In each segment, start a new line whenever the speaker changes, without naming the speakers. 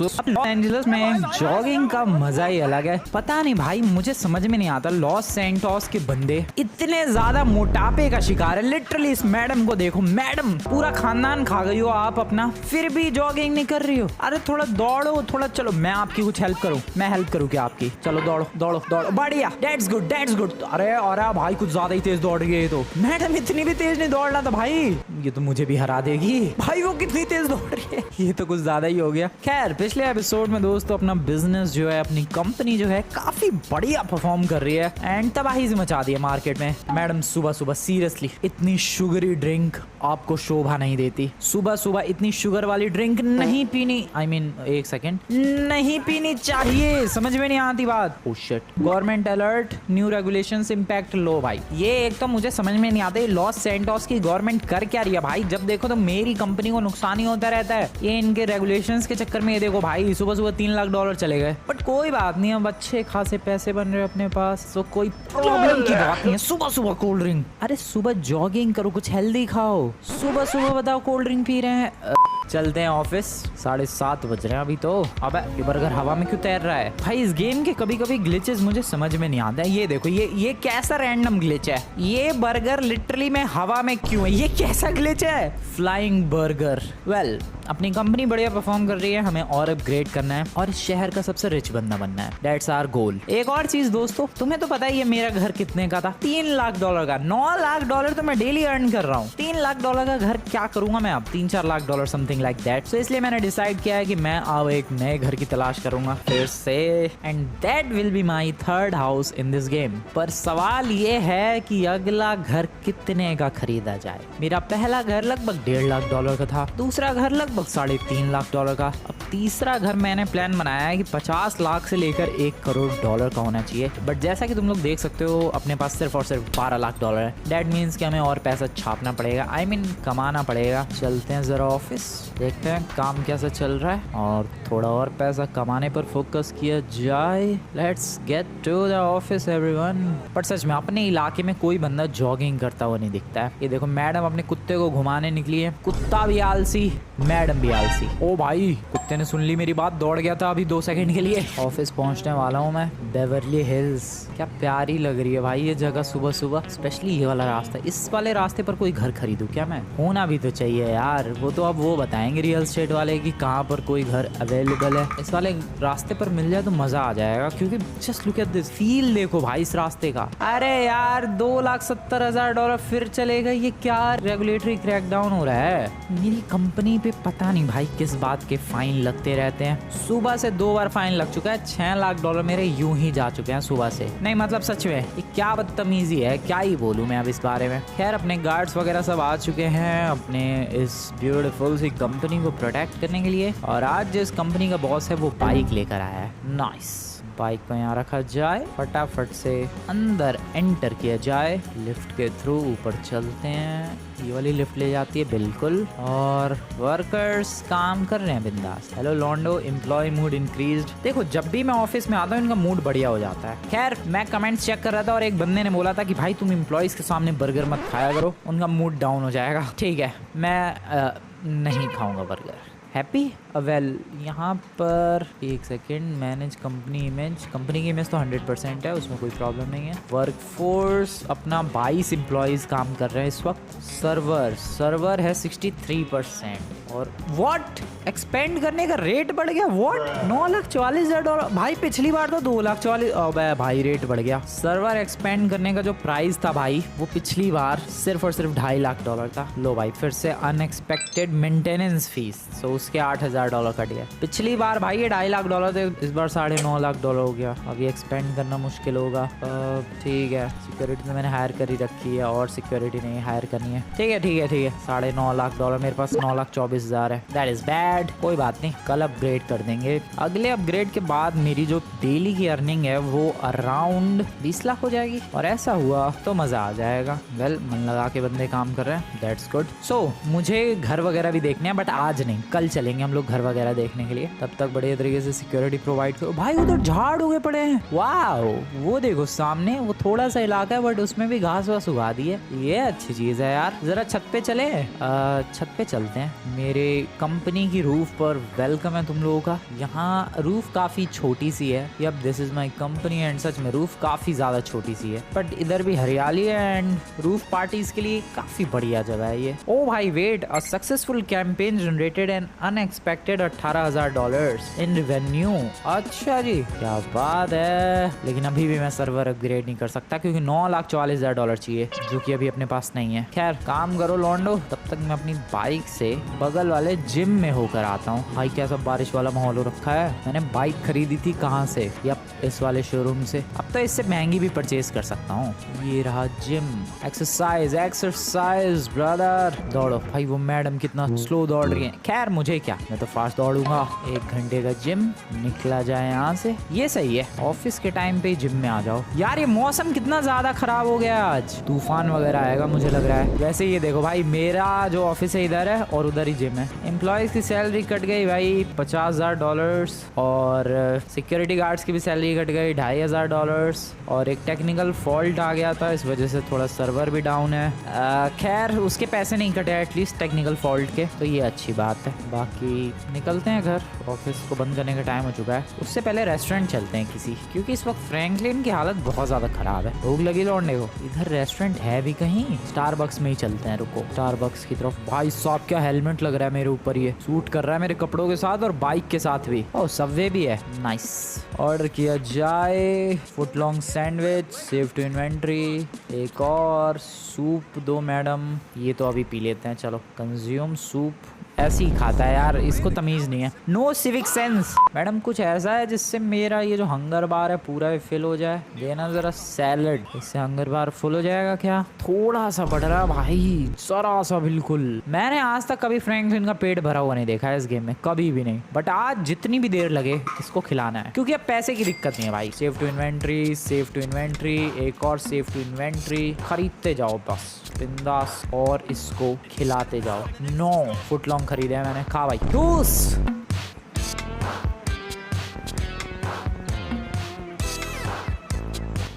Los Angeles में jogging का मजा ही अलग है। पता नहीं भाई, मुझे समझ में नहीं आता लॉस सैंटोस के बंदे इतने ज्यादा मोटापे का शिकार है। लिटरली इस मैडम को देखो, मैडम पूरा खानदान खा गई हो आप अपना, फिर भी जॉगिंग नहीं कर रही हो। अरे थोड़ा दौड़ो, थोड़ा चलो, मैं आपकी कुछ हेल्प करूं, मैं हेल्प करूं क्या आपकी? चलो दौड़ो दौड़ो दौड़ो, बढ़िया, दैट्स गुड दैट्स गुड। अरे भाई कुछ ज्यादा ही तेज दौड़ रही है तो। मैडम इतनी भी तेज नहीं दौड़ना था भाई, ये तो मुझे भी हरा देगी भाई। वो कितनी तेज दौड़ रही है, ये तो कुछ ज्यादा ही हो गया। खैर पिछले एपिसोड में दोस्तों अपना बिजनेस जो है, अपनी कंपनी जो है काफी बढ़िया परफॉर्म कर रही है एंड तबाही से मचा दी है मार्केट में। मैडम सुबह सुबह सीरियसली इतनी शुगरी ड्रिंक आपको शोभा नहीं देती। सुबह सुबह इतनी शुगर वाली ड्रिंक नहीं पीनी, आई मीन एक सेकेंड, नहीं पीनी चाहिए। समझ में नहीं आती बात। Oh shit, government alert, new regulations impact लो भाई। ये एक तो मुझे समझ में नहीं आता लॉस सैंटोस की गवर्नमेंट कर क्या रही है भाई। जब देखो तो मेरी कंपनी को नुकसान ही होता रहता है। ये इनके रेगुलेशंस के चक्कर में ये देखो भाई सुबह सुबह $3 लाख चले गए। बट कोई बात नहीं, अब अच्छे खासे पैसे बन रहे अपने पास, तो कोई प्रॉब्लम की बात नहीं है। सुबह सुबह कोल्ड ड्रिंक, अरे सुबह जॉगिंग करो, कुछ हेल्दी खाओ। सुबह सुबह बताओ कोल्ड ड्रिंक पी रहे हैं। चलते हैं ऑफिस, 7:30 बज रहे हैं अभी तो। अबे ये बर्गर हवा में क्यों तैर रहा है भाई? इस गेम के कभी कभी ग्लिचेस मुझे समझ में नहीं आते हैं। ये देखो, ये कैसा रैंडम ग्लिच है? ये बर्गर लिटरली में हवा में क्यों है? ये कैसा ग्लिच है? Flying burger. वेल, अपनी कंपनी बढ़िया परफॉर्म कर रही है, हमें और अपग्रेड करना है और इस शहर का सबसे रिच बंदा बनना है। That's our goal. एक और चीज दोस्तों, तुम्हें तो पता ही है मेरा घर कितने का था, $3 लाख का। $9 लाख तो मैं डेली अर्न कर रहा हूँ। $3 लाख का घर क्या करूंगा मैं अब? $3-4 लाख समथिंग लाइक दैट। सो इसलिए मैंने डिसाइड किया है कि मैं अब एक नए घर की तलाश करूंगा फिर से, and that will be my third house in this game. पर सवाल ये है कि अगला घर कितने का खरीदा जाए। मेरा पहला घर लगभग $1.5 लाख का था, दूसरा घर लगभग $3.5 लाख का। अब तीसरा घर मैंने प्लान बनाया है कि 50 लाख से लेकर $1 करोड़ का होना चाहिए। बट जैसा कि तुम लोग देख सकते हो अपने पास सिर्फ और सिर्फ $12 लाख है। दैट मीन्स कि हमें और पैसा छापना पड़ेगा, आई मीन कमाना पड़ेगा। चलते हैं जरा ऑफिस, देखते हैं काम कैसा चल रहा है और थोड़ा और पैसा कमाने पर फोकस किया जाए। Let's get to the office everyone. पर सच में अपने इलाके में कोई बंदा जॉगिंग करता हुआ नहीं दिखता है। ये देखो मैडम अपने कुत्ते को घुमाने निकली है। कुत्ता भी आलसी, मैडम भी आलसी। ओ भाई, कुत्ते ने सुन ली मेरी बात, दौड़ गया था अभी 2 सेकंड के लिए। ऑफिस पहुंचने वाला हूँ मैं, बेवर्ली हिल्स। क्या प्यारी लग रही है भाई ये जगह सुबह सुबह, स्पेशली ये वाला रास्ता। इस वाले रास्ते पर कोई घर खरीदूं क्या मैं? होना भी तो चाहिए यार। वो तो अब वो बताएंगे रियल एस्टेट वाले कि कहाँ पर कोई घर अवेलेबल है। इस वाले रास्ते पर मिल जाए तो मजा आ जाएगा, क्योंकि just look at this, feel देखो भाई इस रास्ते का। अरे यार $2,70,000 फिर चलेगा। ये क्या रेगुलेटरी क्रैकडाउन हो रहा है? मेरी कंपनी पे पता नहीं भाई किस बात के फाइन लगते रहते हैं। सुबह से 2 बार फाइन लग चुका है। $6 लाख मेरे यूं ही जा चुके हैं सुबह से। नहीं मतलब सच में ये क्या बदतमीजी है, क्या ही बोलूं मैं अब इस बारे में। खैर अपने गार्ड्स वगैरह सब आ चुके हैं अपने इस ब्यूटीफुल सी कंपनी को प्रोटेक्ट करने के लिए। और आज जिस कंपनी का बॉस है वो बाइक लेकर आया है। नाइस, बाइक को यहाँ रखा जाए, फटाफट से अंदर एंटर किया जाए, लिफ्ट के थ्रू ऊपर चलते हैं। ये वाली लिफ्ट ले जाती है बिल्कुल, और वर्कर्स काम कर रहे हैं बिंदास। हेलो लॉन्डो, एम्प्लॉय मूड इंक्रीज्ड। देखो जब भी मैं ऑफिस में आता हूँ इनका मूड बढ़िया हो जाता है। खैर मैं कमेंट्स चेक कर रहा था और एक बंदे ने बोला था कि भाई तुम एम्प्लॉयज के सामने बर्गर मत खाया करो, उनका मूड डाउन हो जाएगा। ठीक है, मैं नहीं खाऊंगा बर्गर। हैप्पी? वेल यहाँ पर एक second, manage company image. Company की इमेज तो 100% है, उसमें कोई प्रॉब्लम नहीं है। वर्कफोर्स अपना 22 एम्प्लॉयज़ काम कर रहे हैं इस वक्त। सर्वर है 63%। और व्हाट, एक्सपेंड करने का रेट बढ़ गया? व्हाट, $9,44,000 भाई? पिछली बार तो 2,40,000। भाई रेट बढ़ गया। सर्वर एक्सपेंड करने का जो प्राइस था भाई वो पिछली बार सिर्फ और सिर्फ $2.5 लाख था। लो भाई फिर से अनएक्सपेक्टेड मेंटेनेंस फीस, तो उसके $8,000 कट गया। पिछली बार भाई ये $2.5 लाख थे, इस बार $9.5 लाख हो गया। अब ये एक्सपेंड करना मुश्किल होगा। ठीक है, सिक्योरिटी तो मैंने हायर कर ही रखी है और सिक्योरिटी नहीं हायर करनी है। ठीक है $9.5 लाख। मेरे पास $9,24,000 है। दैट इज बैड, कोई बात नहीं, कल अपग्रेड कर देंगे। अगले अपग्रेड के बाद मेरी जो डेली की अर्निंग है वो अराउंड 20 लाख हो जाएगी, और ऐसा हुआ तो मजा आ जाएगा। वेल मन लगा के बंदे काम कर रहे हैं, दैट्स गुड। सो मुझे घर वगैरह भी देखने हैं, बट आज नहीं, कल चलेंगे हम लोग घर वगैरह देखने के लिए। तब तक बढ़िया तरीके से सिक्योरिटी प्रोवाइड करो। भाई उधर झाड़ उगे पड़े हैं, वाओ। वो देखो सामने वो थोड़ा सा इलाका है बट उसमें भी घास वास उगा दी है, ये अच्छी चीज है यार। जरा छत पे चले, छत पे चलते हैं। मेरे कंपनी की रूफ पर वेलकम है तुम लोगों का। यहाँ रूफ काफी छोटी सी है। Yep, this is my company and सच में रूफ काफी ज्यादा छोटी सी है बट इधर भी हरियाली है एंड रूफ पार्टीज के लिए काफी बढ़िया जगह है ये। ओ भाई wait, a successful campaign generated an unexpected $18,000 in revenue. अच्छा जी, क्या बात है। लेकिन अभी भी मैं सर्वर अपग्रेड नहीं कर सकता क्योंकि $9,44,000 चाहिए जो कि अभी अपने पास नहीं है। खैर काम करो लॉन्डो, तब तक मैं अपनी बाइक से बगल वाले जिम में होकर आता हूँ। भाई क्या सब बारिश वाला माहौल हो रखा है। मैंने बाइक खरीदी थी कहाँ से? यप, इस वाले शोरूम से। अब तो इससे महंगी भी परचेज कर सकता हूँ। ये रहा जिम। एक्सरसाइज एक्सरसाइज ब्रदर, दौड़ो। भाई वो मैडम कितना स्लो दौड़ रही है। खैर मुझे क्या, मैं तो फास्ट दौड़ूंगा। 1 घंटे का जिम, निकला जाए यहाँ से, ये सही है। ऑफिस के टाइम पे जिम में आ जाओ। यार ये मौसम कितना ज्यादा खराब हो गया, आज तूफान वगैरह आएगा मुझे लग रहा है। वैसे ये देखो भाई, मेरा जो ऑफिस है इधर है और उधर ही जिम है। एम्प्लॉयज की सैलरी कट गई भाई $50,000 और सिक्योरिटी गार्ड्स की भी सैलरी कट गई $2,500 और एक टेक्निकल फॉल्ट आ गया था, इस वजह से थोड़ा सर्वर भी डाउन है। खैर उसके पैसे नहीं कटे एटलीस्ट टेक्निकल फॉल्ट के, तो ये अच्छी बात है। बाकी निकलते हैं घर, ऑफिस को बंद करने का टाइम हो चुका है। उससे पहले रेस्टोरेंट चलते हैं किसी, क्योंकि इस वक्त फ्रैंकलिन की हालत बहुत ज्यादा खराब है। भूख लगी लौटने को। इधर रेस्टोरेंट है भी कहीं? स्टारबक्स में ही चलते हैं, रुको स्टारबक्स की तरफ। भाई साहब क्या हेलमेट लग रहा है मेरे ऊपर, ये सूट कर रहा है मेरे कपड़ों के साथ और बाइक के साथ भी। ओह सबवे भी है, नाइस। ऑर्डर किया जाए, foot long sandwich, save to inventory, एक और सूप दो मैडम। ये तो अभी पी लेते हैं, चलो। कंज्यूम सूप, ऐसे ही खाता है यार, इसको तमीज नहीं है। No civic sense. मैडम कुछ ऐसा है जिससे मेरा ये जो हंगर बार है पूरा फिल हो जाए, देना जरा सैलड, इससे हंगर बार फुल हो जाएगा क्या? थोड़ा सा बढ़ रहा भाई, जरा सा बिल्कुल। मैंने आज तक कभी फ्रैंकलिन का पेट भरा हुआ नहीं देखा है इस गेम में, कभी भी नहीं। बट आज जितनी भी देर लगे इसको खिलाना है, क्योंकि अब पैसे की दिक्कत नहीं है भाई। Save to inventory, save to inventory, एक और सेव टू इन्वेंट्री। खरीदते जाओ बस बिंदास और इसको खिलाते जाओ। नो फुट लॉन्ग खरीदे हैं मैंने, खा भाई जूस।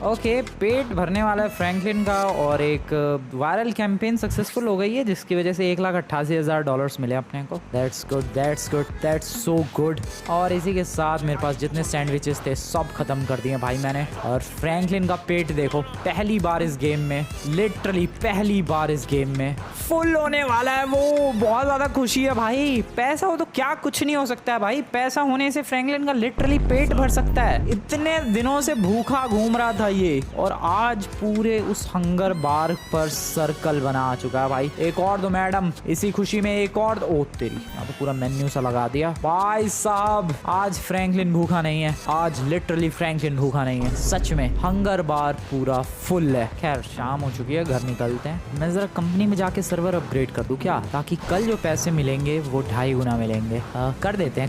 ओके, पेट भरने वाला है फ्रैंकलिन का और एक वायरल कैंपेन सक्सेसफुल हो गई है जिसकी वजह से $1,88,000 मिले अपने को। That's good, that's good, that's so good. और इसी के साथ मेरे पास जितने सैंडविचेस थे सब खत्म कर दिए भाई मैंने। और फ्रैंकलिन का पेट देखो, पहली बार इस गेम में, लिटरली पहली बार इस गेम में फुल होने वाला है वो। बहुत ज्यादा खुशी है भाई। पैसा हो तो क्या कुछ नहीं हो सकता है भाई। पैसा होने से फ्रैंकलिन का लिटरली पेट भर सकता है। इतने दिनों से भूखा घूम रहा था ये, और आज पूरे उस हंगर बार पर सर्कल बना चुका है भाई। एक और दो मैडम, इसी खुशी में एक और। ओ तेरी, तो पूरा मेन्यू सा लगा दिया भाई साहब। आज फ्रैंकलिन भूखा नहीं है, आज लिटरली फ्रैंकलिन भूखा नहीं है, सच में हंगर बार पूरा फुल है। खैर शाम हो चुकी है, घर निकलते हैं। मैं जरा कंपनी में जाके सर्वर अपग्रेड कर दूं क्या, ताकि कल जो पैसे मिलेंगे वो 2.5 गुना मिलेंगे। कर देते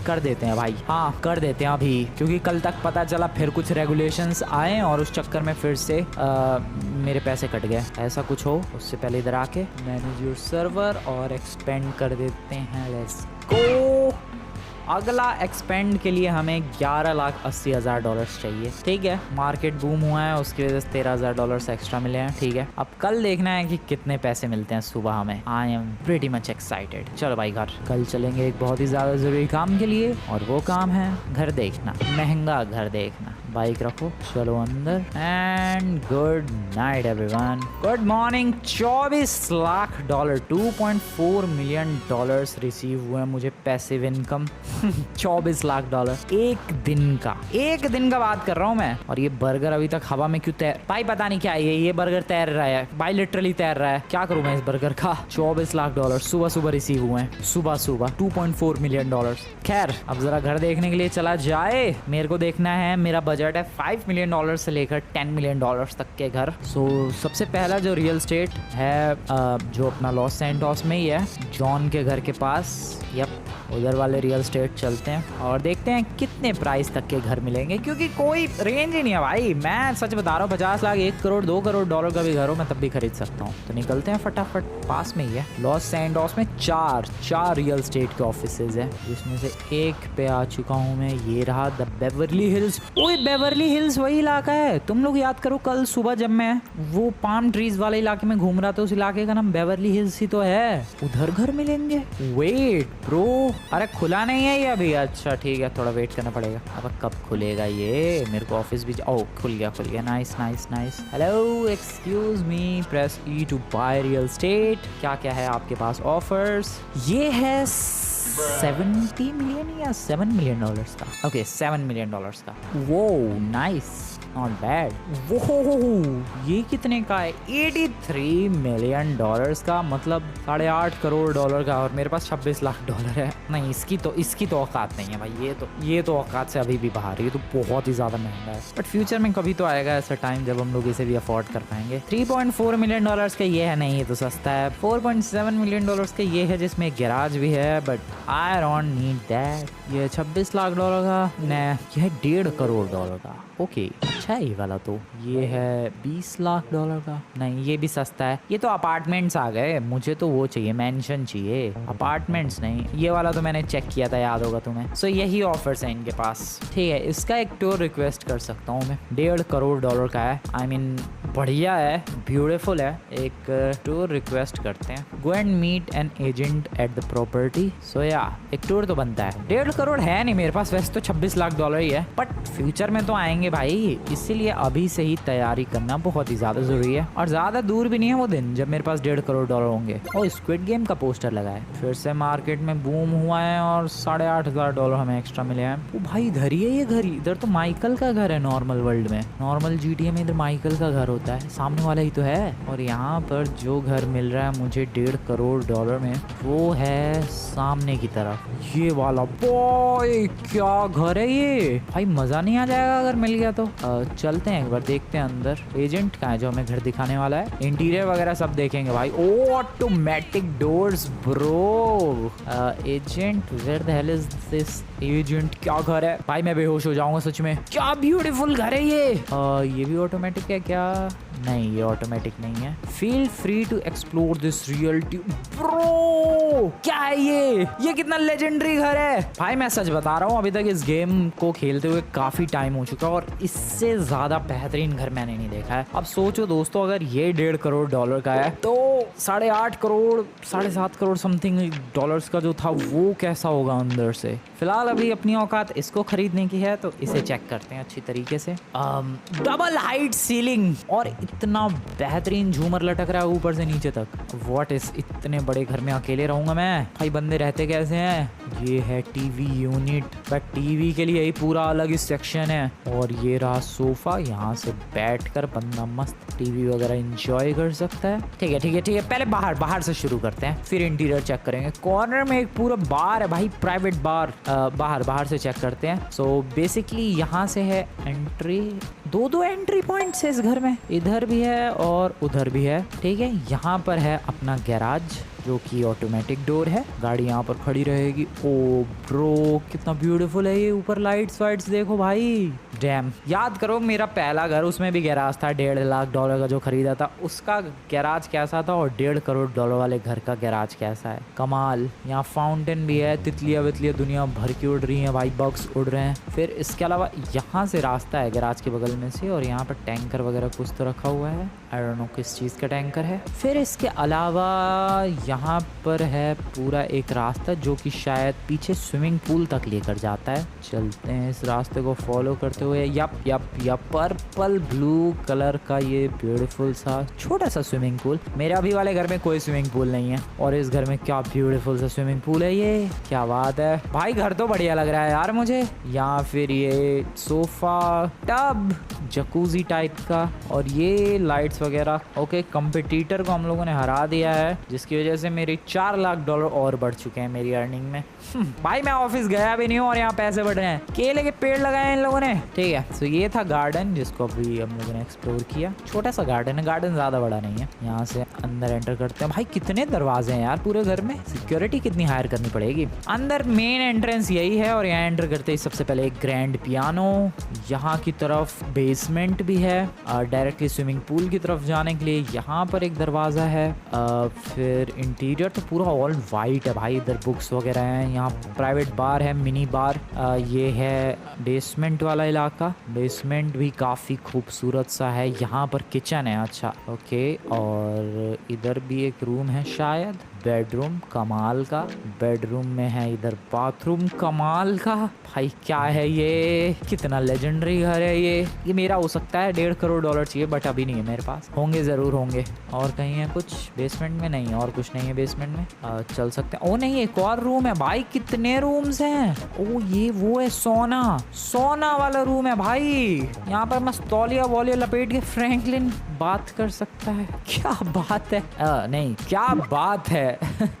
हैं भाई, हाँ कर देते हैं अभी, क्योंकि कल तक पता चला फिर कुछ रेगुलेशंस आए और उस चक्कर में फिर से मेरे पैसे कट गए। ऐसा कुछ हो उससे पहले इधर आके मैनेज योर सर्वर और एक्सपेंड कर देते हैं। Let's go. अगला एक्सपेंड के लिए हमें $11,80,000 चाहिए। ठीक है, मार्केट बूम हुआ है उसकी वजह से $13,000 एक्स्ट्रा मिले हैं। ठीक है, अब कल देखना है कि कितने पैसे मिलते हैं सुबह हमें। I am pretty much excited. चलो भाई घर, कल चलेंगे एक बहुत ही ज्यादा जरूरी काम के लिए, और वो काम है घर देखना, महंगा घर देखना। बाइक रखो, चलो अंदर, and good night everyone. Good morning. $24 lakh, $2.4 million receive हुए मुझे पैसिव इनकम। $24 लाख एक दिन का बात कर रहा हूँ मैं। और ये बर्गर अभी तक हवा में क्यों तैर, भाई पता नहीं क्या है ये बर्गर तैर रहा है भाई, लिटरली तैर रहा है। क्या करूँ मैं इस बर्गर का। $24 लाख सुबह रिसीव हुए हैं, सुबह $2.4 मिलियन। खैर अब जरा घर देखने के लिए चला जाए। मेरे को देखना है मेरा बजट बजट है 5 मिलियन डॉलर से लेकर 10 मिलियन डॉलर्स तक के घर। सो सबसे पहला जो रियल स्टेट है जो अपना लॉस सैंटोस में ही है, जॉन के घर के पास। यप, उधर वाले रियल स्टेट चलते हैं और देखते हैं कितने प्राइस तक के घर मिलेंगे, क्योंकि कोई रेंज ही नहीं है भाई। मैं सच बता रहा हूँ, 50 लाख, 1 करोड़, 2 करोड़ डॉलर का भी घर हो मैं तब भी खरीद सकता हूँ। तो निकलते हैं फटाफट, पास में ही है। लॉस सैंटोस में चार रियल स्टेट के ऑफिसेज है, जिसमें से एक पे आ चुका हूँ मैं। ये रहा द बेवर्ली हिल्स। ओए बेवर्ली हिल्स वही इलाका है, तुम लोग याद करो कल सुबह जब मैं वो पाम ट्रीज वाले इलाके में घूम रहा था, उस इलाके का नाम बेवर्ली हिल्स ही तो है। उधर घर मिलेंगे। वेट ब्रो, अरे खुला नहीं है ये अभी? अच्छा ठीक है, थोड़ा वेट करना पड़ेगा। अब कब खुलेगा ये? मेरे को ऑफिस भी ओह खुल गया। Nice nice nice. Hello excuse me, press E to buy real estate. क्या क्या है आपके पास ऑफर्स? ये है 70 मिलियन या 7 मिलियन डॉलर्स का। ओके 7 मिलियन डॉलर्स का। वो नाइस, नॉट बैड। वो ये कितने का है? 83 मिलियन डॉलर्स का, मतलब 8.5 करोड़ डॉलर का। और मेरे पास 26 लाख डॉलर है। नहीं, इसकी तो औकात नहीं है भाई। ये तो औकात से अभी भी बाहर है। ये तो बहुत ही ज्यादा महंगा है, बट फ्यूचर में कभी तो आएगा ऐसा टाइम जब हम लोग इसे भी अफोर्ड कर पाएंगे। 3.4 मिलियन डॉलर्स का ये है। नहीं, ये तो सस्ता है। 4.7 मिलियन डॉलर्स का ये है, जिसमें गैराज भी है, but I don't need that. ये 26 लाख डॉलर का। नहीं, ये है 1.5 करोड़ डॉलर का। ओके अच्छा है ये वाला। तो ये है 20 लाख डॉलर का। नहीं, ये भी सस्ता है। ये तो अपार्टमेंट्स आ गए, मुझे तो वो चाहिए, मैंशन चाहिए, अपार्टमेंट्स नहीं। ये वाला तो मैंने चेक किया था, याद होगा तुम्हें। सो यही ऑफर्स है इनके पास। ठीक है, इसका एक टूर रिक्वेस्ट कर सकता हूँ मैं। 1.5 करोड़ डॉलर का है। आई मीन बढ़िया है, ब्यूटीफुल है। एक टूर रिक्वेस्ट करते हैं। Go and meet an agent at the property. So या एक टूर तो बनता है। 1.5 करोड़ है नहीं मेरे पास, वैसे तो 26 लाख डॉलर ही है, बट फ्यूचर में तो आएंगे भाई, इसीलिए अभी से ही तैयारी करना बहुत ही ज्यादा जरूरी है। और ज्यादा दूर भी नहीं है वो दिन जब मेरे पास 1.5 करोड़ डॉलर होंगे। और स्क्विड गेम का पोस्टर लगा है, फिर से मार्केट में बूम हुआ है और 8,500 डॉलर हमें एक्स्ट्रा मिले हैं। वो भाई इधर ही है ये घर। इधर तो माइकल का घर है। नॉर्मल वर्ल्ड में, नॉर्मल GTA में इधर माइकल का घर होता है, सामने वाला ही तो है। और यहाँ पर जो घर मिल रहा है मुझे 1.5 करोड़ डॉलर में, वो है सामने की तरफ ये वाला। बॉय क्या घर है ये भाई, मजा नहीं आ जाएगा अगर मिल गया तो। चलते हैं एक बार, देखते हैं अंदर एजेंट कहाँ है जो हमें घर दिखाने वाला है। इंटीरियर वगैरह सब देखेंगे भाई। Oh automatic doors bro. Agent, where the hell is this agent? क्या घर है भाई, मैं बेहोश हो जाऊंगा सच में। क्या ब्यूटीफुल घर है ये। ये भी ऑटोमेटिक है क्या? नहीं, ये ऑटोमेटिक नहीं है। Feel free to explore this reality bro. क्या है ये कितना लेजेंडरी घर है भाई। मैं सच बता रहा हूँ, अभी तक इस गेम को खेलते हुए काफी टाइम हो चुका और इससे ज्यादा बेहतरीन घर मैंने नहीं देखा है। अब सोचो दोस्तों, अगर ये 1.5 करोड़ डॉलर का है तो 8.5 करोड़ 7.5 करोड़ समथिंग डॉलर्स का जो था वो कैसा होगा अंदर से। फिलहाल अभी अपनी औकात इसको खरीदने की है, तो इसे चेक करते हैं अच्छी तरीके से। डबल हाइट सीलिंग और इतना बेहतरीन झूमर लटक रहा है ऊपर से नीचे तक। व्हाट इज, इतने बड़े घर में अकेले रहूंगा मैं भाई? बंदे रहते कैसे हैं? ये है टीवी यूनिट, बट टीवी के लिए ही पूरा अलग ही सेक्शन है। और ये रहा सोफा, यहाँ से बैठकर बंदा मस्त टीवी वगैरह एंजॉय कर सकता है। ठीक है, पहले बाहर से शुरू करते हैं, फिर इंटीरियर चेक करेंगे। कॉर्नर में एक पूरा बार है भाई, प्राइवेट बार। बाहर से चेक करते हैं। सो बेसिकली यहाँ से है एंट्री। दो एंट्री पॉइंट्स है इस घर में, इधर भी है और उधर भी है। ठीक है, यहाँ पर है अपना गैराज जो कि ऑटोमेटिक डोर है, गाड़ी यहाँ पर खड़ी रहेगी। ओ ब्रो कितना ब्यूटीफुल है ये। ऊपर लाइट्स वाइट्स देखो भाई, डैम। याद करो मेरा पहला घर, उसमें भी गैराज था। 1.5 लाख डॉलर का जो खरीदा था उसका गैराज कैसा था, और 1.5 करोड़ डॉलर वाले घर का गैराज कैसा है। कमाल। यहाँ फाउंटेन भी है, तितलियां वितलियां दुनिया भर की उड़ रही हैं भाई, बग्स उड़ रहे हैं। फिर इसके अलावा यहाँ से रास्ता है गैराज के बगल में से, और यहाँ पर टैंकर वगैरह कुछ तो रखा हुआ है, आई डोंट नो किस चीज़ का टैंकर है। फिर इसके अलावा यहाँ पर है पूरा एक रास्ता जो कि शायद पीछे स्विमिंग पूल तक लेकर जाता है। चलते हैं इस रास्ते को फॉलो करते हुए। यप पर्पल ब्लू कलर का ये ब्यूटीफुल सा छोटा सा स्विमिंग पूल। मेरे अभी वाले घर में कोई स्विमिंग पूल नहीं है, और इस घर में क्या ब्यूटीफुल सा स्विमिंग पूल है ये। क्या बात है भाई, घर तो बढ़िया लग रहा है यार मुझे। यहाँ फिर ये सोफा, टब, जकूजी टाइप का, और ये लाइट्स वगैरह। ओके, कंपटीटर को हम लोगों ने हरा दिया है, जिसकी वजह से से मेरे $4 लाख और बढ़ चुके हैं मेरी अर्निंग में। भाई मैं ऑफिस गया भी नहीं हूँ और यहाँ पैसे बढ़ रहे हैं। केले के पेड़ लगाए हैं इन लोगों ने। ठीक है, तो ये था गार्डन जिसको अभी हम लोगों ने एक्सप्लोर किया। छोटा सा गार्डन है, गार्डन ज्यादा बड़ा नहीं है। यहाँ से अंदर एंटर करते हैं। भाई कितने दरवाजे हैं यार पूरे घर में, सिक्योरिटी कितनी हायर करनी पड़ेगी। अंदर मेन एंट्रेंस यही है और यहाँ एंटर करते ही सबसे पहले एक ग्रैंड पियानो, यहाँ की तरफ बेसमेंट भी है और डायरेक्टली स्विमिंग पूल की तरफ जाने के लिए यहाँ पर एक दरवाजा है। फिर इंटीरियर तो पूरा ऑल वाइट है भाई। इधर बुक्स वगैरह हैं, यहाँ प्राइवेट बार है, मिनी बार। ये है बेसमेंट वाला इलाका। बेसमेंट भी काफ़ी खूबसूरत सा है। यहाँ पर किचन है। अच्छा ओके, और इधर भी एक रूम है शायद। बेडरूम कमाल का, बेडरूम में है इधर बाथरूम कमाल का। भाई क्या है ये, कितना लेजेंडरी घर है ये मेरा हो सकता है। $1.5 करोड़ चाहिए बट अभी नहीं है मेरे पास, होंगे ज़रूर होंगे। और कहीं है कुछ बेसमेंट में? नहीं, और कुछ नहीं है बेसमेंट में। चल सकते हैं। ओ नहीं, एक और रूम है भाई। कितने रूम्स हैं? ओ ये वो है सोना वाला रूम है भाई। यहाँ पर मस्त तौलिया वौलिया लपेट के फ्रैंकलिन बात कर सकता है। क्या बात है। नहीं क्या बात है।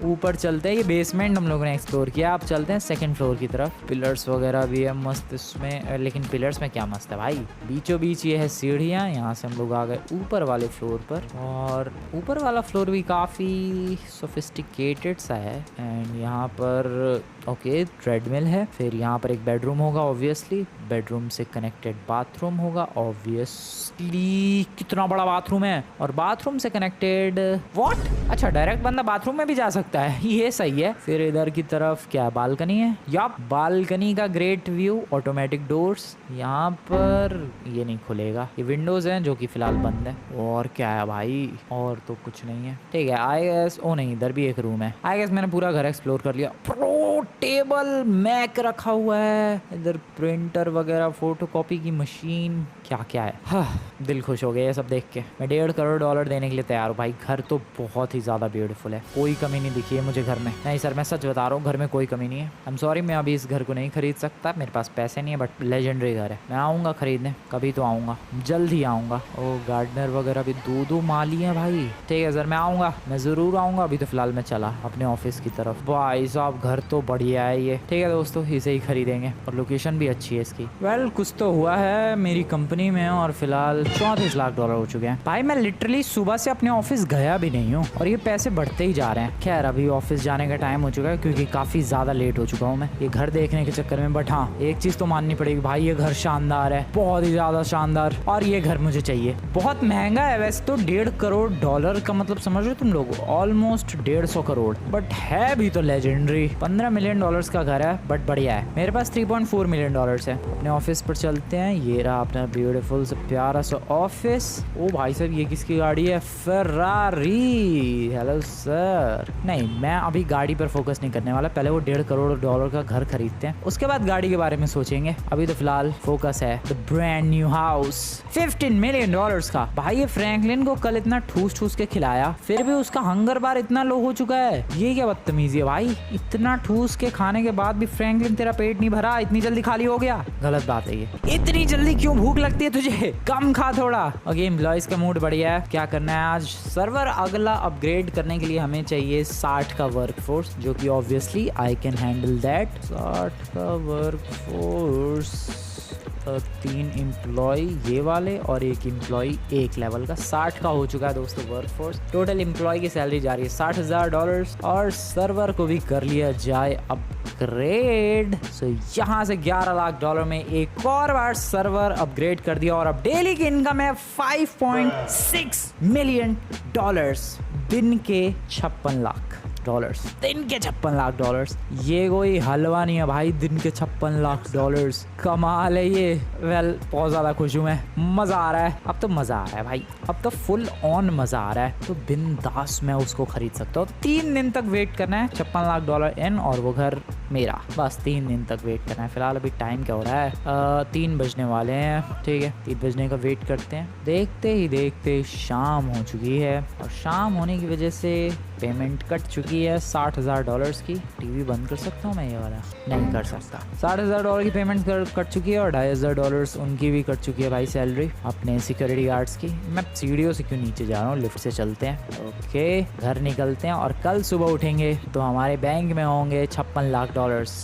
ऊपर चलते हैं। ये बेसमेंट हम लोगों ने एक्सप्लोर किया। आप चलते हैं सेकंड फ्लोर की तरफ। पिलर्स वगैरह भी है मस्त इसमें, लेकिन पिलर्स में क्या मस्त है भाई, बीचों बीच ये है सीढ़ियाँ। यहाँ से हम लोग आ गए ऊपर वाले फ्लोर पर, और ऊपर वाला फ्लोर भी काफ़ी सोफिस्टिकेटेड सा है। एंड यहाँ पर ओके ट्रेडमिल है। फिर यहाँ पर एक बेडरूम होगा ऑब्वियसली, बेडरूम से कनेक्टेड बाथरूम होगा ऑब्वियसली। कितना बड़ा बाथरूम है, और बाथरूम से कनेक्टेड व्हाट, अच्छा डायरेक्ट बंदा बाथरूम में भी जा सकता है, ये सही है। फिर इधर की तरफ क्या बालकनी है, या बालकनी का ग्रेट व्यू, ऑटोमेटिक डोर्स। यहाँ पर ये नहीं खुलेगा, ये विंडोज हैं जो कि फिलहाल बंद है। और क्या है भाई, और तो कुछ नहीं है। ठीक है आई गेस, ओ नहीं इधर भी एक रूम है। आई गेस मैंने पूरा घर एक्सप्लोर कर लिया। प्रो टेबल मैक रखा हुआ है, इधर प्रिंटर वगैरह, फोटोकॉपी की मशीन, क्या क्या है। हाँ दिल खुश हो गया ये सब देख के। मैं $1.5 करोड़ देने के लिए तैयार हूँ भाई। घर तो बहुत ही ज़्यादा ब्यूटीफुल है, कोई कमी नहीं दिखी है मुझे घर में। नहीं सर मैं सच बता रहा हूँ, घर में कोई कमी नहीं है। आई एम सॉरी मैं अभी इस घर को नहीं खरीद सकता, मेरे पास पैसे नहीं है, बट लेजेंडरी घर है। मैं आऊँगा खरीदने, कभी तो आऊँगा, जल्द ही आऊँगा। ओ गार्डनर वगैरह भी दो माली है भाई। ठीक है सर मैं आऊँगा, मैं ज़रूर आऊँगा। अभी तो फिलहाल मैं चला अपने ऑफिस की तरफ। भाई साहब घर तो बढ़िया है ये। ठीक है दोस्तों इसे ही खरीदेंगे, और लोकेशन भी अच्छी है इसकी। वेल कुछ तो हुआ है मेरी कंपनी में, और फिलहाल $34 लाख हो चुके हैं। भाई मैं लिटरली सुबह से अपने ऑफिस गया भी नहीं हूँ, और ये पैसे बढ़ते ही जा रहे हैं। खैर अभी ऑफिस जाने का टाइम हो चुका है, क्योंकि काफी ज्यादा लेट हो चुका हूँ मैं ये घर देखने के चक्कर में। बट हाँ एक चीज तो माननी पड़ेगी भाई, ये घर शानदार है, बहुत ही ज्यादा शानदार, और ये घर मुझे चाहिए। बहुत महंगा है वैसे तो, $1.5 करोड़ का मतलब समझ रहे हो तुम लोग, ऑलमोस्ट 150 करोड़, बट है भी तो लेजेंडरी। $15 मिलियन का घर है, बट बढ़िया है। मेरे पास $3.4 मिलियन है। अपने ऑफिस पर चलते हैं। ये रहा अपना ब्यूटीफुल सा प्यारा सा ऑफिस। ओ भाई साहब ये किसकी गाड़ी है, फेरारी। Hello sir. नहीं मैं अभी गाड़ी पर फोकस नहीं करने वाला, पहले वो $1.5 करोड़ का घर खरीदते हैं, उसके बाद गाड़ी के बारे में सोचेंगे। अभी तो फिलहाल फोकस है the brand new house, $15 million का। भाई ये फ्रैंकलिन को कल इतना ठूस के खिलाया, फिर भी उसका हंगर बार इतना लो हो चुका है। ये क्या बदतमीजी है भाई, इतना ठूस के खाने के बाद भी फ्रैंकलिन तेरा पेट नहीं भरा, इतनी जल्दी खाली हो गया, गलत बात है ये। इतनी जल्दी क्यों भूख लगती है तुझे, कम खा थोड़ा। ओके एम्प्लॉइज का मूड बढ़िया है। क्या करना है आज, सर्वर अगला अपग्रेड करने के लिए हमें चाहिए 60 का वर्कफोर्स, जो कि obviously I can handle that. 60 का वर्कफोर्स, 3 एम्प्लॉय ये वाले और 1 एम्प्लॉय 1 लेवल का। 60 का हो चुका है दोस्तों वर्कफोर्स। टोटल एम्प्लॉय की सैलरी जा रही है $60,000, और सर्वर को भी कर लिया जाए अपग्रेड। सो यहाँ से $11 लाख में एक और बार सर्वर अपग्रेड कर दिया, और अब डेली की इनकम है $5.6 मिलियन, दिन के $56 लाख, दिन के $56 लाख। ये कोई हलवा नहीं है भाई, दिन के $56 लाख, कमाल है ये। वेल बहुत ज्यादा खुश हूँ मैं, मजा आ रहा है। अब तो मजा आ रहा है भाई, अब तो फुल ऑन मजा आ रहा है, तो बिंदास मैं उसको खरीद सकता हूँ। 3 दिन तक वेट करना है, $56 लाख इन, और वो घर मेरा। बस 3 दिन तक वेट करना है। फिलहाल अभी टाइम क्या हो रहा है, 3 बजने वाले हैं। ठीक है 3 बजने का वेट करते हैं। देखते ही देखते शाम हो चुकी है, और शाम होने की वजह से पेमेंट कट चुकी है $60,000 की। टीवी बंद कर सकता हूँ मैं ये वाला? नहीं कर सकता। $60,000 की पेमेंट कट चुकी है और $2,500 उनकी भी कट चुकी है भाई सैलरी अपने सिक्योरिटी गार्ड्स की। मैं सीढ़ियों से क्यों नीचे जा रहा हूँ, लिफ्ट से चलते हैं। ओके, घर निकलते हैं और कल सुबह उठेंगे तो हमारे बैंक में होंगे $56 लाख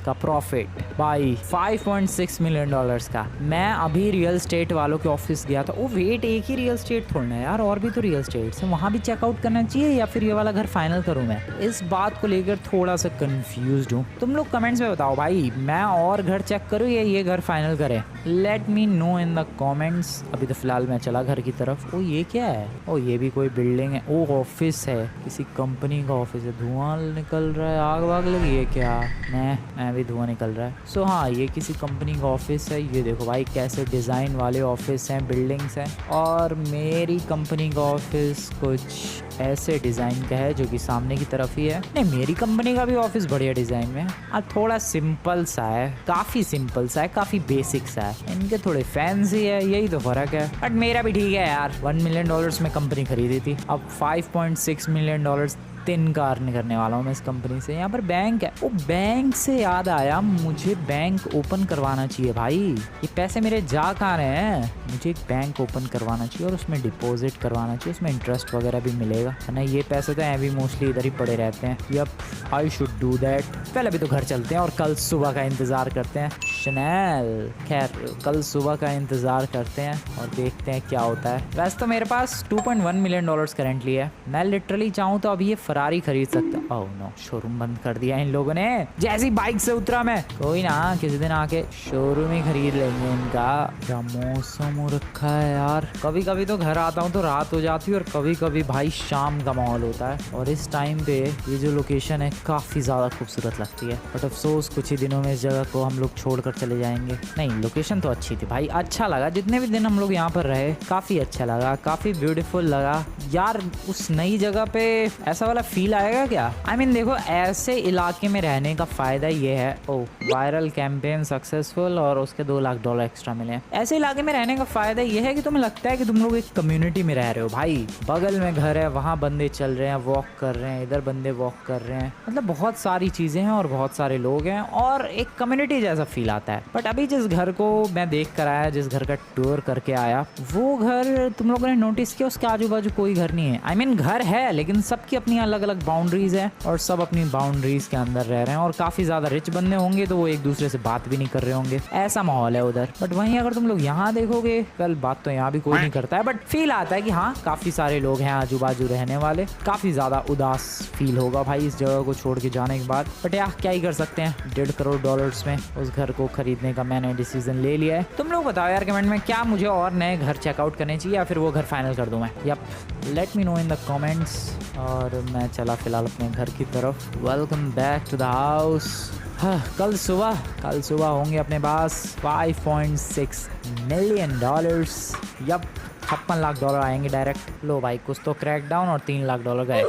का प्रॉफिट भाई, $5.6 मिलियन का। मैं अभी रियल स्टेट वालों के ऑफिस गया था। ओ वेट, एक ही रियल स्टेट थोड़ा यार, और भी तो रियल स्टेट है, वहाँ भी चेकआउट करना चाहिए या फिर ये वाला घर फाइनल करूँ? मैं इस बात को लेकर थोड़ा सा कंफ्यूज्ड हूँ। तुम लोग कमेंट्स में बताओ भाई, मैं और घर चेक करूँ या ये घर फाइनल करें? Late me know in the comments. अभी तो फिलहाल मैं चला घर की तरफ। ओ ये क्या है? ओ ये भी कोई बिल्डिंग है। ओ ऑफिस है, किसी कंपनी का ऑफिस है। धुआं निकल रहा है, आग वाग लगी है क्या? मैं भी धुआं निकल रहा है। सो हाँ, ये किसी कंपनी का ऑफिस है। ये देखो भाई कैसे डिज़ाइन वाले ऑफिस हैं, बिल्डिंग्स हैं। और मेरी कंपनी का ऑफिस कुछ ऐसे डिज़ाइन का है जो कि सामने की तरफ ही है। नहीं, मेरी कंपनी का भी ऑफिस बढ़िया डिज़ाइन में है। थोड़ा सिंपल सा है, काफ़ी सिंपल सा है, काफ़ी बेसिक सा है। इनके थोड़े फैंसी है, यही तो फ़र्क है। बट मेरा भी ठीक है यार। $1 मिलियन में कंपनी खरीदी थी, अब $5.6 मिलियन 3 का अर्न करने वाला हूँ मैं इस कंपनी से। यहाँ पर बैंक है। वो बैंक से याद आया, मुझे बैंक ओपन करवाना चाहिए भाई। ये पैसे मेरे जा कहाँ रहे हैं? मुझे एक बैंक ओपन करवाना चाहिए और उसमें डिपॉजिट करवाना चाहिए, उसमें इंटरेस्ट वगैरह भी मिलेगा, है ना। ये पैसे तो अभी मोस्टली इधर ही पड़े रहते हैं। Yep, I should do that. पहले अभी तो घर चलते हैं और कल सुबह का इंतज़ार करते हैं। शनेल, खैर कल सुबह का इंतज़ार करते हैं और देखते हैं क्या होता है। वैसे तो मेरे पास $2.1 मिलियन करेंटली है। मैं लिटरली चाहूँ तो अभी ये फरारी खरीद सकता। ओह नो, शोरूम बंद कर दिया इन लोगों ने। जैसी बाइक से उतरा मैं, कोई ना किसी दिन आके शोरूम ही खरीद लेंगे इनका। क्या मौसम हो रखा है यार। कभी कभी तो घर आता हूँ तो रात हो जाती है और कभी कभी भाई शाम का माहौल होता है। और इस टाइम पे ये जो लोकेशन है काफ़ी ज़्यादा खूबसूरत लगती है। बट अफसोस कुछ ही दिनों में इस जगह को हम लोग छोड़ कर चले जाएंगे। नहीं, लोकेशन तो अच्छी थी भाई, अच्छा लगा। जितने भी दिन हम लोग यहाँ पर रहे काफ़ी अच्छा लगा, काफ़ी ब्यूटीफुल लगा यार। उस नई जगह पे ऐसा वाला फील आएगा क्या? I mean, देखो ऐसे इलाके में रहने का फायदा ये है। ओ वायरल कैंपेन सक्सेसफुल और उसके $2 लाख एक्स्ट्रा मिले। ऐसे इलाके में रहने का फायदा ये है कि तुम्हें लगता है कि तुम लोग एक कम्युनिटी में रह रहे हो भाई। बगल में घर है, वहाँ बंदे चल रहे हैं, वॉक कर रहे हैं, इधर बंदे वॉक कर रहे हैं। मतलब बहुत सारी चीजें हैं और बहुत सारे लोग हैं और एक कम्युनिटी जैसा फील आता है। बट अभी जिस घर को मैं देख कर आया, जिस घर का टूर करके आया, वो घर तुम लोगों ने नोटिस किया उसके आजू बाजू कोई घर नहीं है। I mean, घर है लेकिन सबकी अपनी अलग अलग बाउंड्रीज है और सब अपनी बाउंड्रीज के अंदर रह रहे हैं। और काफी ज्यादा रिच बंदे होंगे तो वो एक दूसरे से बात भी नहीं कर रहे होंगे, ऐसा माहौल है उधर। बट वहीं अगर तुम लोग यहाँ देखोगे, कल बात तो यहाँ भी कोई नहीं करता है, बट फील आता है कि हाँ काफी सारे लोग हैं आजू बाजू रहने वाले। काफी ज्यादा उदास फील होगा भाई इस जगह को छोड़ के जाने के बाद। बट यार क्या ही कर सकते हैं, $1.5 करोड़ में उस घर को खरीदने का मैंने डिसीजन ले लिया है। तुम लोग बताओ यार कमेंट में, क्या मुझे और नए घर चेकआउट करने चाहिए या फिर वो घर फाइनल कर दूं मैं? Yep, let me know in the comments. और मैं चला फिलहाल अपने घर की तरफ। Welcome back to the house. कल सुबह होंगे अपने पास $5.6 मिलियन। यप, $56 लाख आएंगे डायरेक्ट। लो भाई, कुछ तो क्रैक डाउन और $3 लाख गए।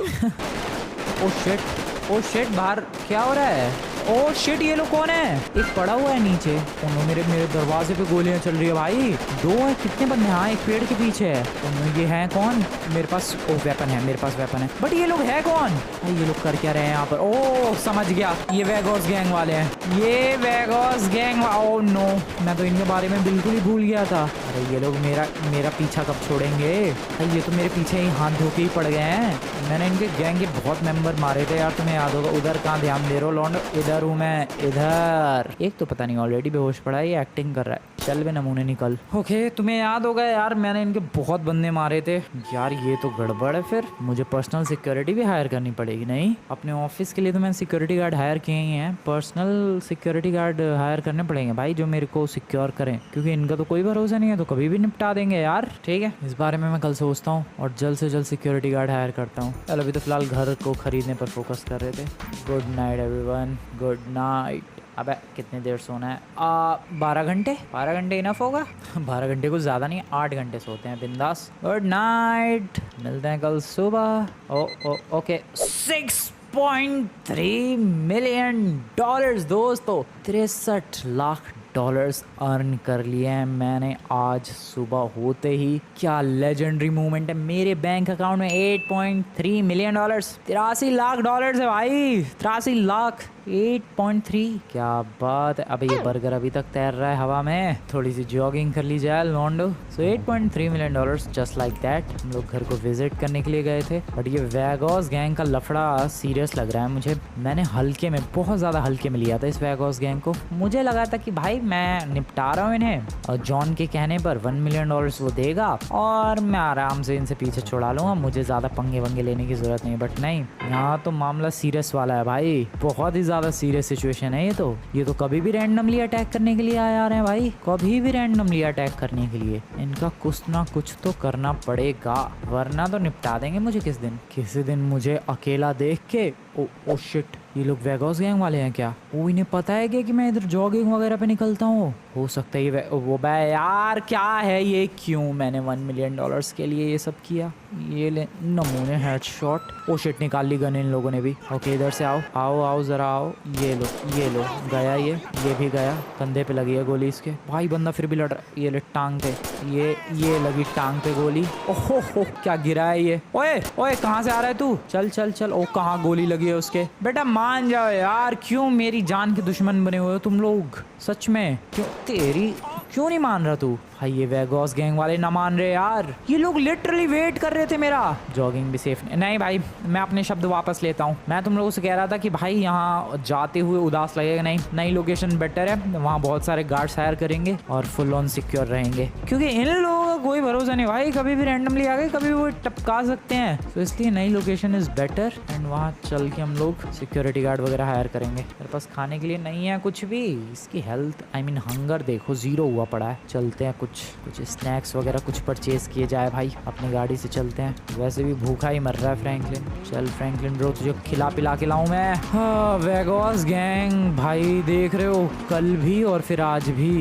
ओ शिट, बाहर क्या हो रहा है? ओ शिट, ये लोग कौन है? एक पड़ा हुआ है नीचे। मेरे दरवाजे पे गोलियां चल रही है भाई। 2 है, कितने बंदे? हाँ, एक पेड़ के पीछे है। ये है कौन? मेरे पास वेपन है। बट ये लोग है कौन? ये लोग कर क्या रहे हैं यहाँ पर? ओ समझ गया, ये वेगोस गैंग वाले हैं। ओह नो, मैं तो इनके बारे में बिल्कुल ही भूल गया था। अरे ये लोग मेरा पीछा कब छोड़ेंगे? ये तो मेरे पीछे ही हाथ धो के ही पड़ गए हैं। मैंने इनके गैंग के बहुत मेंबर मारे थे यार, तुम्हें याद होगा। उधर कहाँ ध्यान दे रहे हो लौंड? इधर हूँ मैं, इधर। एक तो पता नहीं ऑलरेडी बेहोश पड़ा है, ये एक्टिंग कर रहा है। चल बे नमूने निकल। ओके, तुम्हें याद होगा यार मैंने इनके बहुत बंदे मारे थे यार। ये तो गड़बड़ है, फिर मुझे पर्सनल सिक्योरिटी भी हायर करनी पड़ेगी। नहीं, अपने ऑफिस के लिए तो मैंने सिक्योरिटी गार्ड हायर किए ही हैं, पर्सनल सिक्योरिटी गार्ड हायर करने पड़ेंगे भाई जो मेरे को सिक्योर करें, क्योंकि इनका तो कोई भरोसा नहीं है, तो कभी भी निपटा देंगे यार। ठीक है, इस बारे में मैं कल सोचता हूँ और जल्द से जल्द सिक्योरिटी गार्ड हायर करता हूँ। चल अभी तो फिलहाल घर को खरीदने पर फोकस कर रहे थे। Good night everyone, good night. अबे कितनी देर सोना है? 12 घंटे। 12 घंटे इनफ होगा? 12 घंटे कुछ ज़्यादा नहीं, 8 घंटे सोते हैं बिंदास। गुड नाइट, मिलते हैं कल सुबह। ओके, $6.3 मिलियन दोस्तों, $63 लाख डॉलर्स अर्न कर लिए हैं मैंने आज सुबह होते ही। क्या लेजेंडरी मूवमेंट है। मेरे बैंक अकाउंट में 8.3 मिलियन डॉलर्स, 83 लाख डॉलर्स है भाई। 83 लाख 8.3, क्या बात है। अबे ये बर्गर अभी तक तैर रहा है हवा में। थोड़ी सी जॉगिंग कर ली जाए लॉन्डो। सो 8.3 million dollars just like that. हम लोग घर को विजिट करने के लिए गए थे, बट ये वेगॉस गैंग का लफड़ा सीरियस लग रहा है मुझे। मैंने हल्के में, बहुत ज़्यादा हल्के में लिया था इस वेगॉस गैंग को। मुझे लगा था कि भाई मैं निपटा रहा हूँ इन्हें, और जॉन के कहने पर 1 मिलियन डॉलर्स वो देगा और मैं आराम से इनसे पीछे छुड़ा लूँगा। मुझे ज़्यादा पंगे वंगे लेने की ज़रूरत नहीं। बट नहीं, यहाँ तो मामला सीरियस वाला है भाई, बहुत ही ज़्यादा सीरियस सिचुएशन है ये तो कभी भी रैंडमली अटैक करने के लिए आ रहे हैं भाई, कभी भी रैंडमली अटैक करने के लिए। इनका कुछ ना कुछ तो करना पड़ेगा, वरना तो निपटा देंगे मुझे किसी दिन मुझे अकेला देख के। ओ शिट, ये लोग वेगॉस गैंग वाले हैं क्या? वो इन्हें पता है क्या कि मैं इधर जॉगिंग वगैरह पे निकलता हूँ? हो सकता है ये वो बे यार क्या है ये, क्यों मैंने 1 मिलियन डॉलर्स के लिए ये सब किया? ये ले नमूने हेडशॉट। ओ शिट, निकाल ली गन इन लोगों ने भी। ओके इधर से आओ जरा आओ। ये लो गया, ये भी गया। कंधे पे लगी है गोली इसके। भाई बंदा फिर भी लड़ रहा है। ये ले टांग पे, ये लगी टांग पे गोली। ओहो क्या गिरा है ये। ओए कहाँ से आ रहा है तू? चल। ओ कहाँ गोली लगी है उसके? बेटा मान जाओ यार, क्यों मेरी जान के दुश्मन बने हुए हो तुम लोग? सच में क्यों नहीं मान रहा तू? भाई ये वेगॉस गैंग वाले ना मान रहे यार। ये लोग लिटरली वेट कर रहे थे मेरा। जॉगिंग भी सेफ नहीं भाई, मैं अपने शब्द वापस लेता हूँ। मैं तुम लोगों से कह रहा था कि भाई यहाँ जाते हुए उदास लगेगा नहीं। नई लोकेशन बेटर है, वहाँ बहुत सारे गार्ड्स हायर करेंगे और फुल ऑन सिक्योर रहेंगे, क्योंकि इन लोगों का कोई भरोसा नहीं भाई, कभी भी रैंडमली आ गए, कभी भी वो टपका सकते हैं। तो इसलिए नई लोकेशन इज बेटर एंड वहाँ चल के हम लोग सिक्योरिटी गार्ड वगैरह हायर करेंगे। मेरे पास खाने के लिए नहीं है कुछ भी। इसकी हेल्थ हंगर देखो 0 हुआ पड़ा है। चलते हैं कुछ स्नैक्स वगैरह कुछ परचेज किए जाए भाई, अपनी गाड़ी से चलते हैं। वैसे भी भूखा ही मर रहा है फ्रैंकलिन। चल फ्रैंकलिन ब्रो, तुझे खिला पिला के लाऊं मैं। हाँ वेगॉस गैंग भाई देख रहे हो, कल भी और फिर आज भी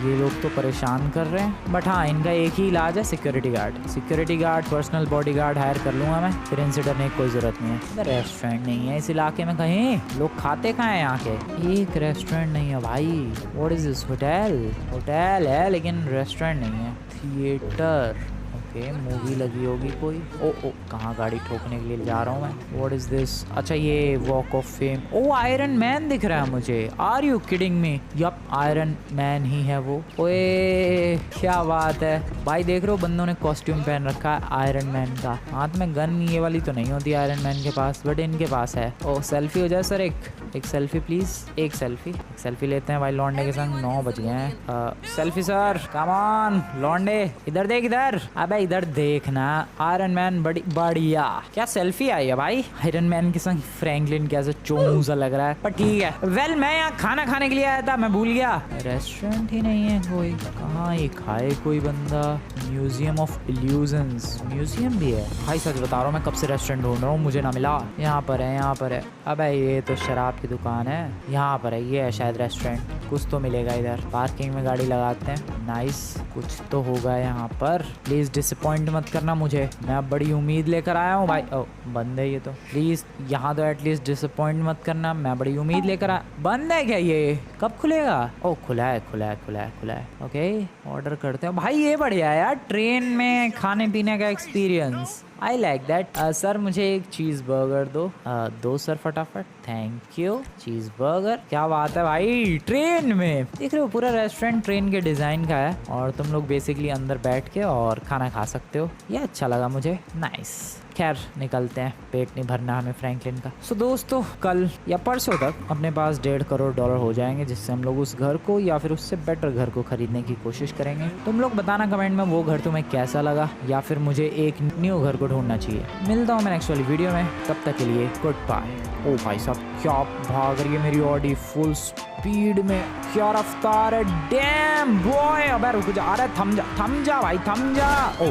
ये लोग तो परेशान कर रहे हैं। बट हाँ, इनका एक ही इलाज है, security guard personal body guard hire कर लूंगा मैं, फिर इनसे डरने की कोई जरूरत नहीं है। रेस्टोरेंट नहीं है इस इलाके में कहीं, लोग खाते कहाँ हैं यहाँ के? एक रेस्टोरेंट नहीं है भाई। What is this? होटल है लेकिन रेस्टोरेंट नहीं है। थिएटर, ओके मूवी लगी होगी कोई। ओ कहाँ गाड़ी ठोकने के लिए जा रहा हूँ मैं? What is this? अच्छा ये walk of fame. Oh Iron Man दिख रहा है मुझे। Are you kidding me? Yep Iron Man ही है वो। ओए क्या बात है भाई, देख रहे हो बंदों ने कॉस्ट्यूम पहन रखा है आयरन मैन का। हाथ में गन ये वाली तो नहीं होती आयरन मैन के पास, बट इनके पास है। ओ सेल्फी हो जाए सर, एक सेल्फी प्लीज। एक सेल्फी लेते हैं भाई लॉन्डे के संग। 9 बज गए हैं। सेल्फी सर, कम ऑन लॉन्डे, इधर देख इधर। अबे इधर देखना। आयरन मैन बढ़िया। क्या सेल्फी आई है भाई आयरन मैन के संग? फ्रैंकलिन कैसे चोमूसा लग रहा है, पर ठीक है। वेल मैं यहाँ खाना खाने के लिए आया था, मैं भूल गया। रेस्टोरेंट ही नहीं है कोई, कहाँ ये खाए कोई बंदा? म्यूजियम ऑफ इल्यूजन्स, म्यूजियम भी है भाई। सच बता रहा हूँ मैं कब से रेस्टोरेंट ढूंढ रहा हूँ, मुझे ना मिला। यहाँ पर है। अबे ये तो शराब की दुकान है। यहाँ पर है, ये है शायद रेस्टोरेंट। कुछ तो मिलेगा इधर। पार्किंग में गाड़ी लगाते हैं। नाइस, कुछ तो होगा यहाँ पर। प्लीज डिसअपॉइंट मत करना मुझे, मैं बड़ी उम्मीद लेकर आया हूँ भाई। ओ बंद है ये तो। प्लीज यहाँ तो एटलीस्ट डिसअपॉइंट मत करना, मैं बड़ी उम्मीद लेकर आया। बंद है क्या ये? कब खुलेगा? ओ खुला है। ओके ऑर्डर करते हैं भाई। ये बढ़िया है यार, ट्रेन में खाने पीने का experience. I like that. Sir मुझे एक चीज़ बर्गर दो सर फटाफट। Thank you. चीज़ बर्गर, क्या बात है भाई। ट्रेन में देख रहे हो, पूरा रेस्टोरेंट ट्रेन के डिज़ाइन का है और तुम लोग बेसिकली अंदर बैठ के और खाना खा सकते हो। ये अच्छा लगा मुझे। नाइस। खैर निकलते हैं, पेट नहीं भरना हमें फ्रैंकलिन का। सो दोस्तों कल या परसों तक अपने पास $1.5 करोड़ हो जाएंगे, जिससे हम लोग उस घर को या फिर उससे बेटर घर को खरीदने की कोशिश करेंगे। तुम लोग बताना कमेंट में वो घर तुम्हें कैसा लगा, या फिर मुझे एक न्यू घर को ढूंढना चाहिए। मिलता हूँ मैं नेक्स्ट वाली वीडियो में, तब तक के लिए गुड बाय। ओ भाई साहब क्या भाग रही है मेरी ऑडी फुल स्पीड में, क्या रफ्तार है। डैम बॉय, अबे रुक जा, अरे थम जा भाई, थम जा। ओ